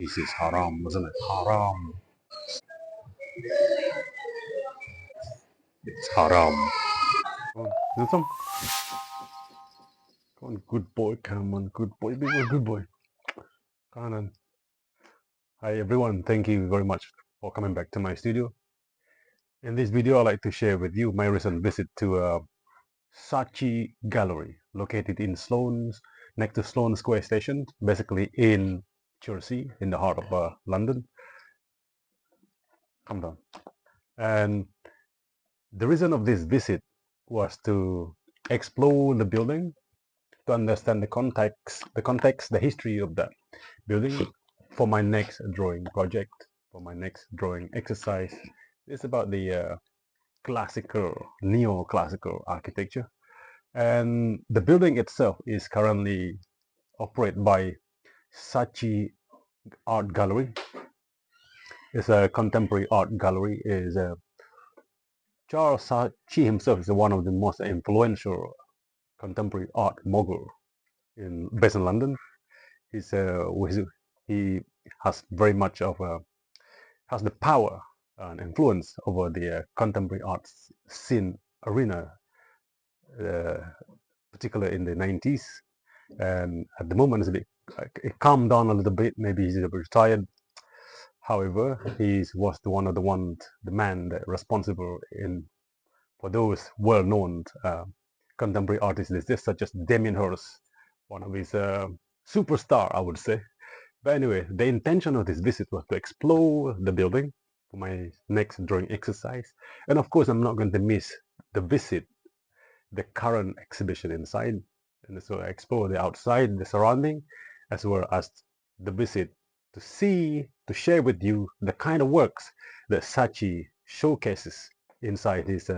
This is haram, isn't it? Haram. It's haram. Come on, do some. Come on, good boy. Come on, good boy. Be a good boy. Come on. Hi everyone. Thank you very much for coming back to my studio. In this video, I'd like to share with you my recent visit to Saatchi Gallery, located in next to Sloane Square Station, basically in Chelsea, in the heart of London. Come down. And the reason of this visit was to explore the building, to understand the history of that building for my next drawing project, for my next drawing exercise. It's about the classical, neo-classical architecture. And the building itself is currently operated by Saatchi Art Gallery. It's a contemporary art gallery. Charles Saatchi himself is one of the most influential contemporary art mogul based in London. He has very much of has the power and influence over the contemporary arts scene arena, uh, particularly in the 90s. And at the moment, it calmed down a little bit. Maybe he's retired. However, he was the man that responsible for those well-known contemporary artists, such as Damien Hirst, one of his superstar, I would say. But anyway, the intention of this visit was to explore the building for my next drawing exercise. And of course, I'm not going to miss the visit, the current exhibition inside. And so I explore the outside, the surrounding, as well as the visit to share with you the kind of works that Saatchi showcases inside his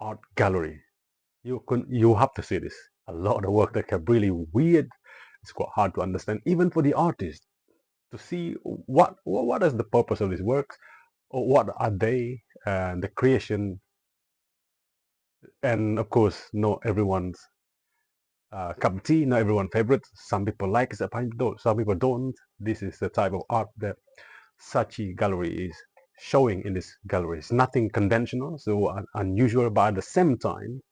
art gallery. You have to see this. A lot of work that are really weird. It's quite hard to understand, even for the artist, to see what is the purpose of these works, or what are they, and the creation. And of course, not everyone's cup of tea, not everyone's favorite. Some people like it, some people don't. This is the type of art that Saatchi Gallery is showing in this gallery. It's nothing conventional, so unusual, but at the same time,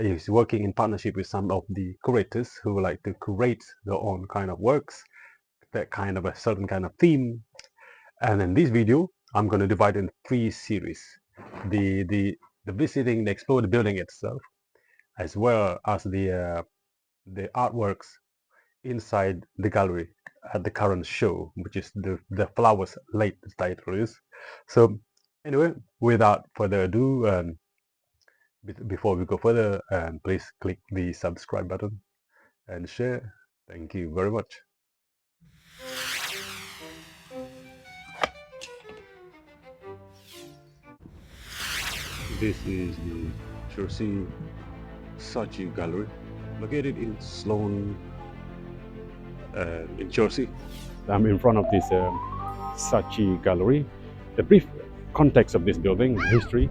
he's working in partnership with some of the curators who like to curate their own kind of works, that kind of a certain kind of theme. And in this video, I'm going to divide in 3 series: the visiting, the explore the building itself, as well as the artworks inside the gallery at the current show, which is the Flowers Late, the title is. So anyway, without further ado, before we go further, please click the subscribe button and share. Thank you very much. This is the Chelsea Saatchi Gallery, located in Sloane, in Chelsea. I'm in front of this Saatchi Gallery. The brief context of this building, history.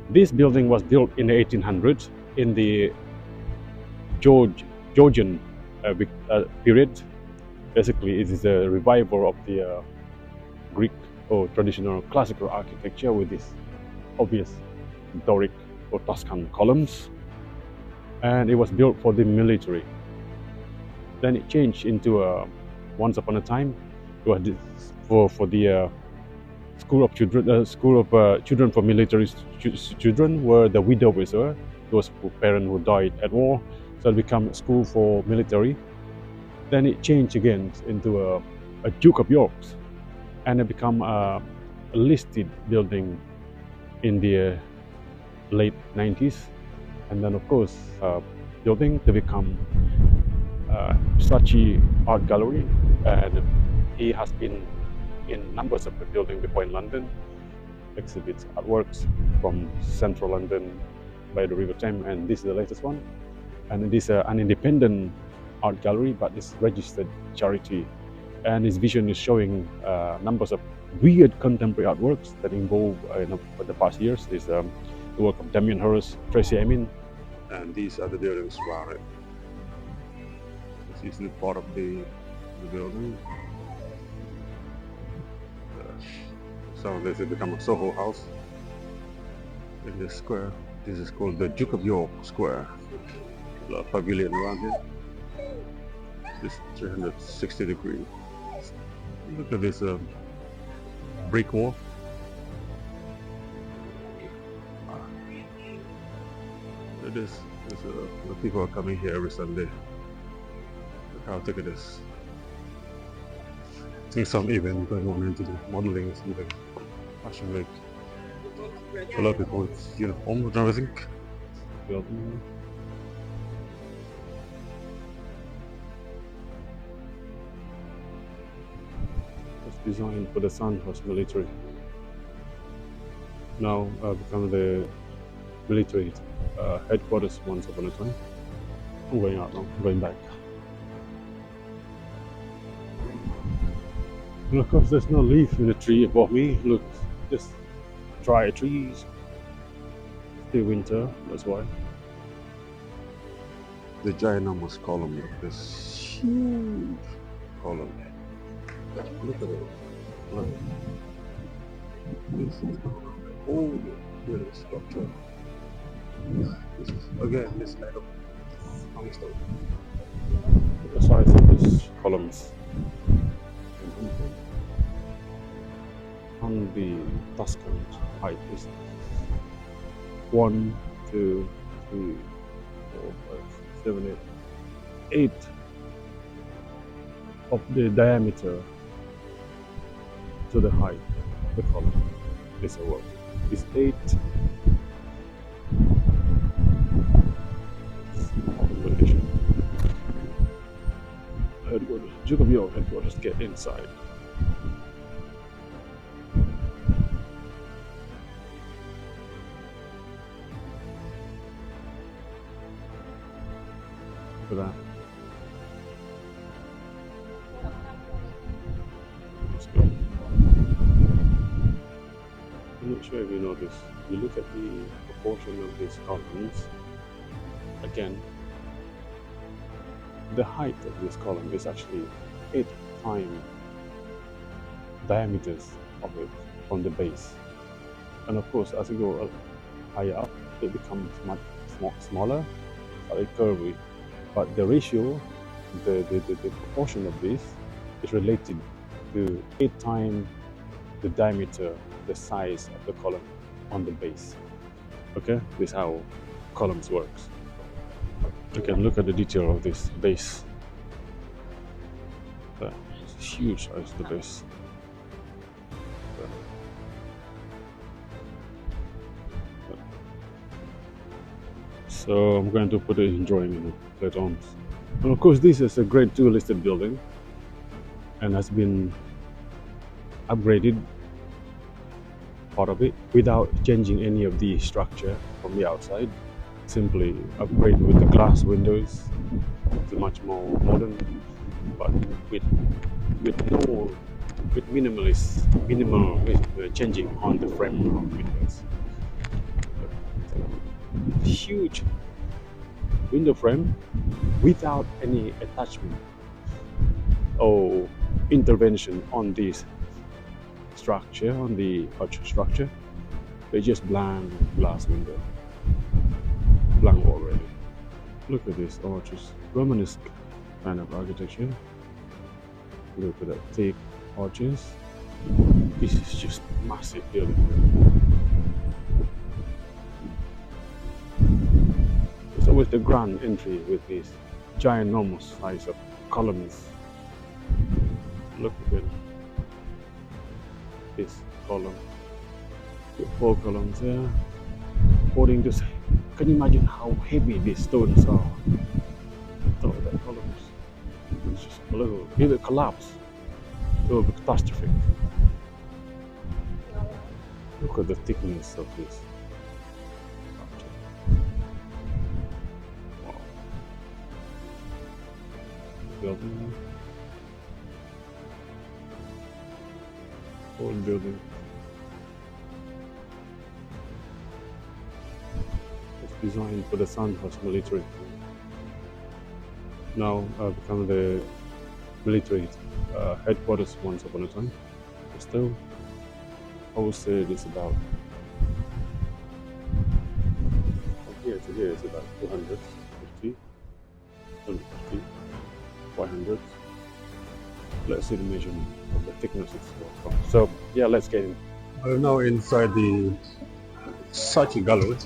This building was built in the 1800s in the Georgian period. Basically, it is a revival of the Greek or traditional classical architecture with this obvious Doric or Tuscan columns, and it was built for the military. Then it changed into once upon a time it was for the school of children for military children, where the widowers were, those parents who died at war. So it became a school for military. Then it changed again into a Duke of York's, and it became a listed building in the late 90s. And then of course building to become Saatchi Art Gallery, and he has been in numbers of the building before in London, exhibits artworks from central London by the River Thames, and this is the latest one. And it is an independent art gallery, but it's registered charity, and his vision is showing numbers of weird contemporary artworks that involve for the past years is the work of Damien Hirst, Tracy Emin, and these are the buildings around it. This is the part of the building. So this has become a Soho house in this square. This is called the Duke of York Square. A pavilion around here. This 360 degree. Look at this brick wall. The people are coming here every Sunday. Look how thick it is. I think some event going on into the modeling or something. Fashion week. A lot of people with uniforms and everything. Building. It's designed for the Sandhurst military. Now become the military headquarters once upon a time. I'm going out now, I'm going back. And of course there's no leaf in the tree above me. Look, just dry trees. Still winter, that's why. The ginormous column, this huge column. Look at it. Look. This is all building structure. This is again this kind of limestone. The size of these columns on the Tuscan height is 1, 2, 3, 4, 5, 7, 8 of the diameter to the height of the column. This work is 8. Duke of York headquarters, get inside. Look at that. Let's go. I'm not sure if you notice. You look at the proportion of these columns. Again, the height of this column is actually 8 times diameters of it from the base. And of course, as you go higher up, it becomes much smaller, slightly curvy. But the ratio, the proportion of this is related to 8 times the diameter, the size of the column on the base. Okay, this is how columns works. You can look at the detail of this base. It's a huge size, the base. So I'm going to put it in drawing in later on. And of course, this is a Grade 2 listed building and has been upgraded, part of it, without changing any of the structure from the outside. Simply upgrade with the glass windows. It's much more modern, but with minimal changing on the frame of windows. Huge window frame without any attachment or intervention on this structure, on the arch structure. They just blank glass window. Blank already. Look at this arches, Romanesque kind of architecture. Look at that thick arches. This is just massive building. It's always the grand entry with this ginormous size of columns. Look at it. This column, 4 columns there. According to, can you imagine how heavy these stones are? Oh, that columns. It's just a little, it will collapse. It will be catastrophic. Look at the thickness of this. Wow. Building. Whole building. Designed for the Sandhurst military. Now become the military headquarters once upon a time. Still I would say it's about from here to here is about 250, 250, 500. Let's see the measurement of the thickness it's from. So yeah, let's get in. We're now inside the Saatchi gallery.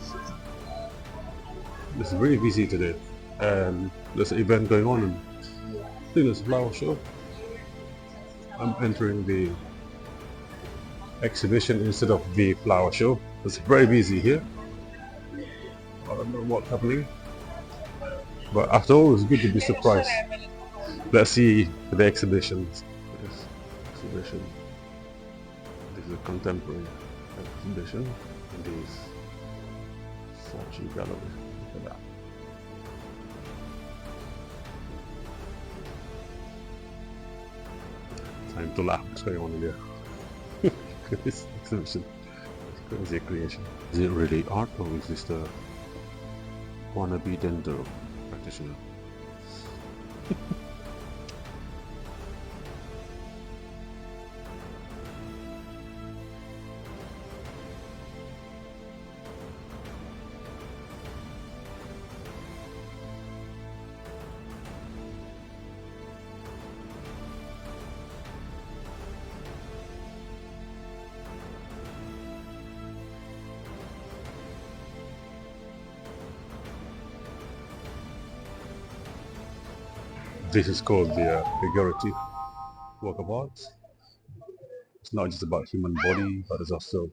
It's very busy today, and there's an event going on. And I think there's a flower show. I'm entering the exhibition instead of the flower show. It's very busy here. I don't know what's happening, but after all, it's good to be surprised. Let's see the exhibition. This exhibition. This is a contemporary exhibition in this Saatchi gallery. Look at that. Time to laugh. What's going on in there? This exhibition. It's crazy creation. Is it really art, or is this the wannabe dental practitioner? This is called the figurative work of art. It's not just about human body, but it's also